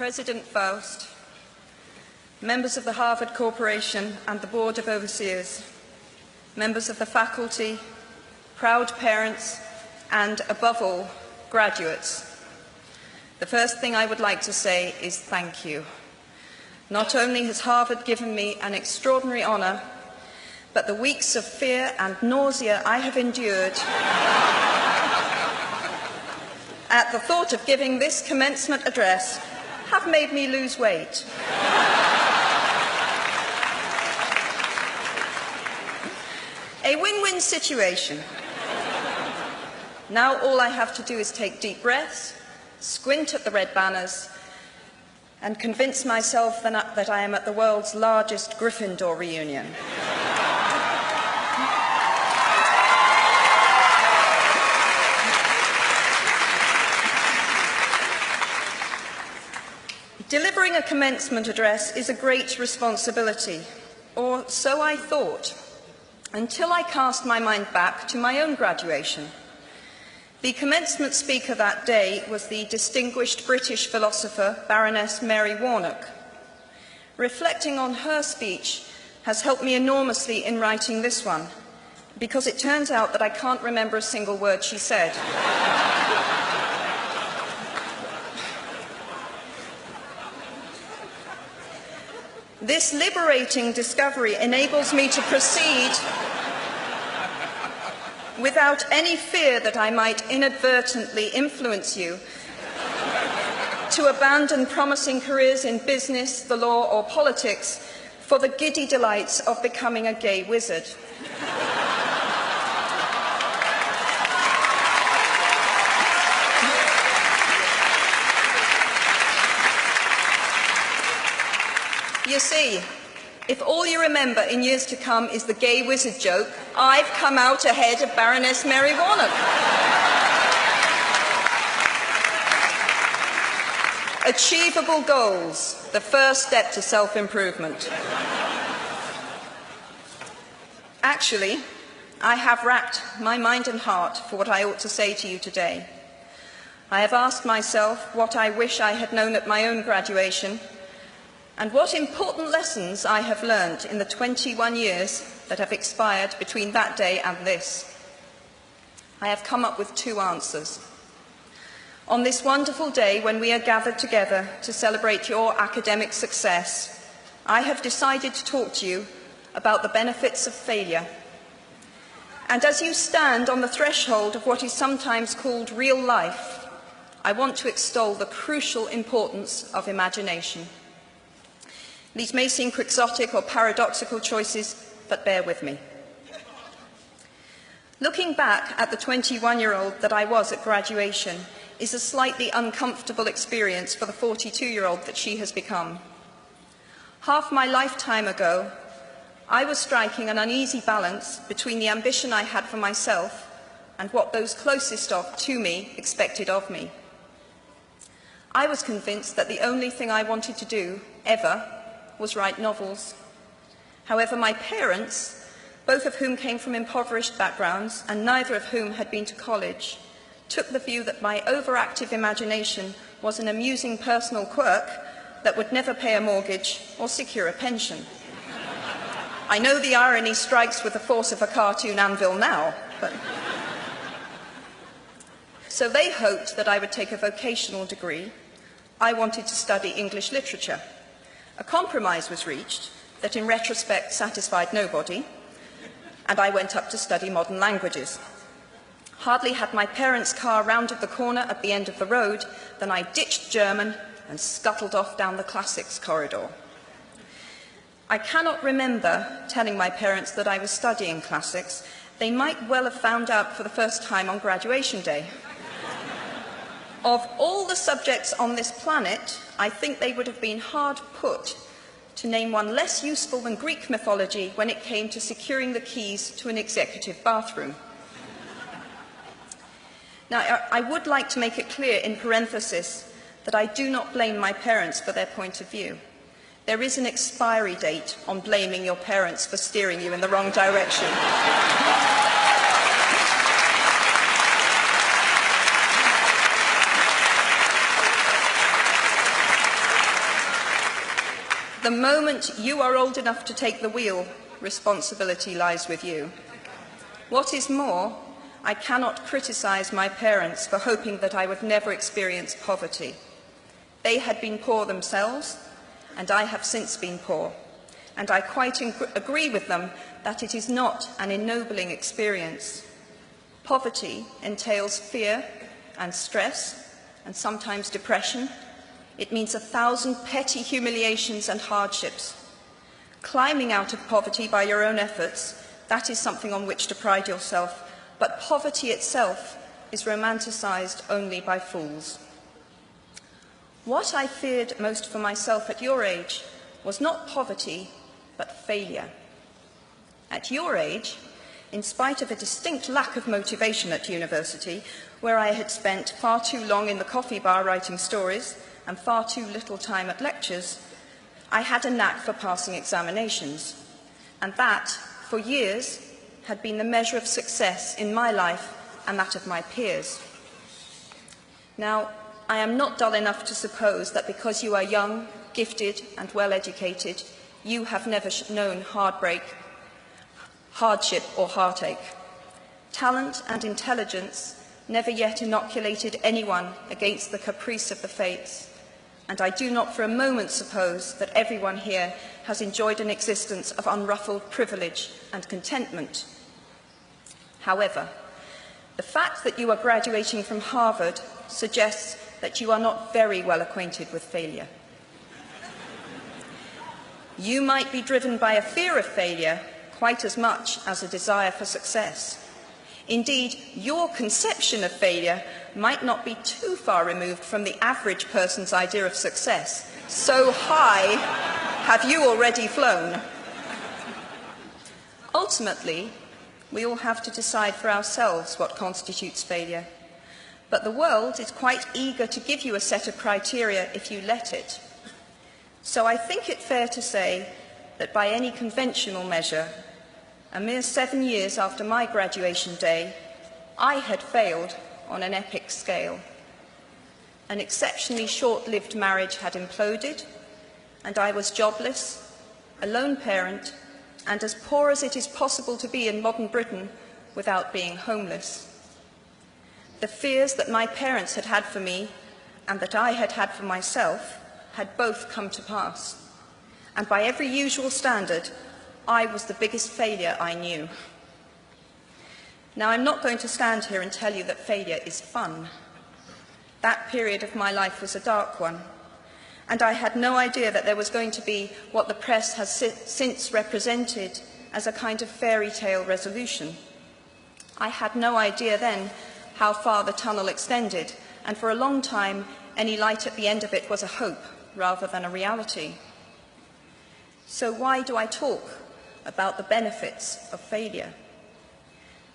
President Faust, members of the Harvard Corporation and the Board of Overseers, members of the faculty, proud parents, and above all, graduates. The first thing I would like to say is thank you. Not only has Harvard given me an extraordinary honor, but the weeks of fear and nausea I have endured at the thought of giving this commencement address have made me lose weight. A win-win situation. Now all I have to do is take deep breaths, squint at the red banners, and convince myself that I am at the world's largest Gryffindor reunion. Delivering a commencement address is a great responsibility, or so I thought, until I cast my mind back to my own graduation. The commencement speaker that day was the distinguished British philosopher Baroness Mary Warnock. Reflecting on her speech has helped me enormously in writing this one, because it turns out that I can't remember a single word she said. This liberating discovery enables me to proceed without any fear that I might inadvertently influence you to abandon promising careers in business, the law, or politics for the giddy delights of becoming a gay wizard. You see, if all you remember in years to come is the gay wizard joke, I've come out ahead of Baroness Mary Warnock. Achievable goals, the first step to self-improvement. Actually, I have racked my mind and heart for what I ought to say to you today. I have asked myself what I wish I had known at my own graduation, and what important lessons I have learned in the 21 years that have expired between that day and this. I have come up with two answers. On this wonderful day when we are gathered together to celebrate your academic success, I have decided to talk to you about the benefits of failure. And as you stand on the threshold of what is sometimes called real life, I want to extol the crucial importance of imagination. These may seem quixotic or paradoxical choices, but bear with me. Looking back at the 21-year-old that I was at graduation is a slightly uncomfortable experience for the 42-year-old that she has become. Half my lifetime ago, I was striking an uneasy balance between the ambition I had for myself and what those closest to me expected of me. I was convinced that the only thing I wanted to do, ever, was write novels. However, my parents, both of whom came from impoverished backgrounds and neither of whom had been to college, took the view that my overactive imagination was an amusing personal quirk that would never pay a mortgage or secure a pension. I know the irony strikes with the force of a cartoon anvil now, but... So they hoped that I would take a vocational degree. I wanted to study English literature. A compromise was reached that in retrospect satisfied nobody, and I went up to study modern languages. Hardly had my parents' car rounded the corner at the end of the road than I ditched German and scuttled off down the classics corridor. I cannot remember telling my parents that I was studying classics. They might well have found out for the first time on graduation day. Of all the subjects on this planet, I think they would have been hard put to name one less useful than Greek mythology when it came to securing the keys to an executive bathroom. Now, I would like to make it clear in parenthesis that I do not blame my parents for their point of view. There is an expiry date on blaming your parents for steering you in the wrong direction. The moment you are old enough to take the wheel, responsibility lies with you. What is more, I cannot criticize my parents for hoping that I would never experience poverty. They had been poor themselves, and I have since been poor, and I quite agree with them that it is not an ennobling experience. Poverty entails fear and stress, and sometimes depression. It means 1,000 petty humiliations and hardships. Climbing out of poverty by your own efforts, that is something on which to pride yourself, but poverty itself is romanticized only by fools. What I feared most for myself at your age was not poverty, but failure. At your age, in spite of a distinct lack of motivation at university, where I had spent far too long in the coffee bar writing stories and far too little time at lectures, I had a knack for passing examinations, and that, for years, had been the measure of success in my life and that of my peers. Now, I am not dull enough to suppose that because you are young, gifted, and well-educated, you have never known heartbreak, hardship, or heartache. Talent and intelligence never yet inoculated anyone against the caprice of the fates, and I do not for a moment suppose that everyone here has enjoyed an existence of unruffled privilege and contentment. However, the fact that you are graduating from Harvard suggests that you are not very well acquainted with failure. You might be driven by a fear of failure quite as much as a desire for success. Indeed, your conception of failure might not be too far removed from the average person's idea of success. So high have you already flown. Ultimately, we all have to decide for ourselves what constitutes failure. But the world is quite eager to give you a set of criteria if you let it. So I think it fair to say that by any conventional measure, a mere 7 years after my graduation day, I had failed on an epic scale. An exceptionally short-lived marriage had imploded, and I was jobless, a lone parent, and as poor as it is possible to be in modern Britain without being homeless. The fears that my parents had had for me and that I had had for myself had both come to pass, and by every usual standard, I was the biggest failure I knew. Now, I'm not going to stand here and tell you that failure is fun. That period of my life was a dark one, and I had no idea that there was going to be what the press has since represented as a kind of fairy tale resolution. I had no idea then how far the tunnel extended, and for a long time, any light at the end of it was a hope rather than a reality. So why do I talk about the benefits of failure?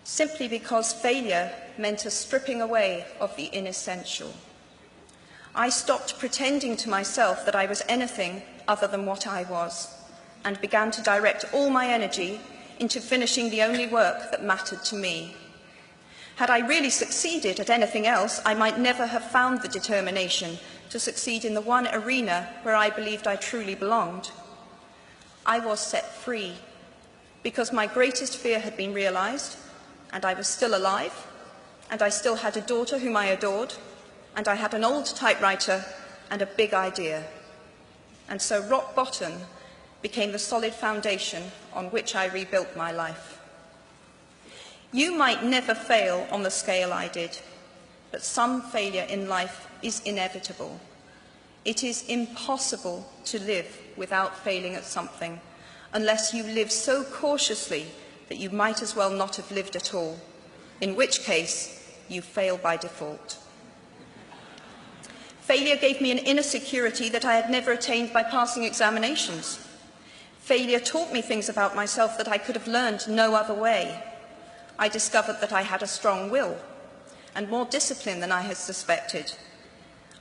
Simply because failure meant a stripping away of the inessential. I stopped pretending to myself that I was anything other than what I was, and began to direct all my energy into finishing the only work that mattered to me. Had I really succeeded at anything else, I might never have found the determination to succeed in the one arena where I believed I truly belonged. I was set free because my greatest fear had been realized, and I was still alive, and I still had a daughter whom I adored, and I had an old typewriter and a big idea. And so rock bottom became the solid foundation on which I rebuilt my life. You might never fail on the scale I did, but some failure in life is inevitable. It is impossible to live without failing at something, unless you live so cautiously that you might as well not have lived at all, in which case you fail by default. Failure gave me an inner security that I had never attained by passing examinations. Failure taught me things about myself that I could have learned no other way. I discovered that I had a strong will and more discipline than I had suspected.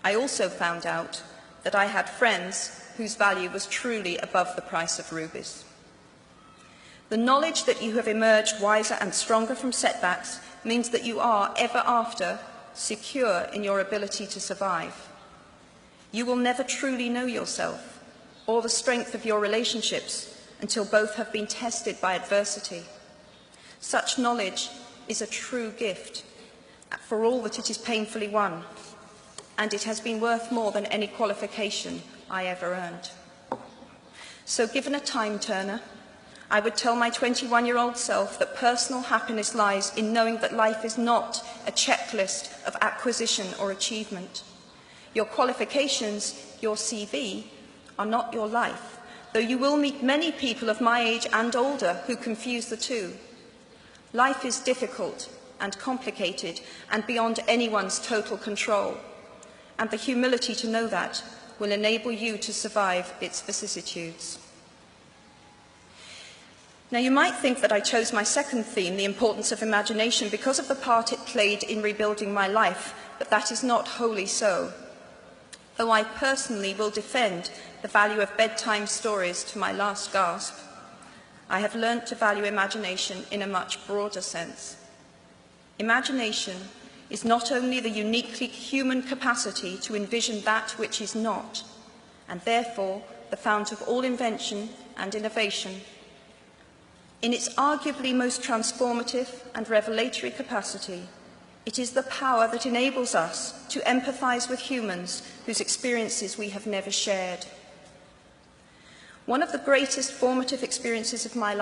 I also found out that I had friends whose value was truly above the price of rubies. The knowledge that you have emerged wiser and stronger from setbacks means that you are, ever after, secure in your ability to survive. You will never truly know yourself, or the strength of your relationships until both have been tested by adversity. Such knowledge is a true gift, for all that it is painfully won, and it has been worth more than any qualification I ever earned. So given a time turner, I would tell my 21-year-old self that personal happiness lies in knowing that life is not a checklist of acquisition or achievement. Your qualifications, your CV, are not your life, though you will meet many people of my age and older who confuse the two. Life is difficult and complicated and beyond anyone's total control, and the humility to know that will enable you to survive its vicissitudes. Now, you might think that I chose my second theme, the importance of imagination, because of the part it played in rebuilding my life, but that is not wholly so. Though I personally will defend the value of bedtime stories to my last gasp, I have learnt to value imagination in a much broader sense. Imagination is not only the uniquely human capacity to envision that which is not, and therefore the fount of all invention and innovation. In its arguably most transformative and revelatory capacity, it is the power that enables us to empathise with humans whose experiences we have never shared. One of the greatest formative experiences of my life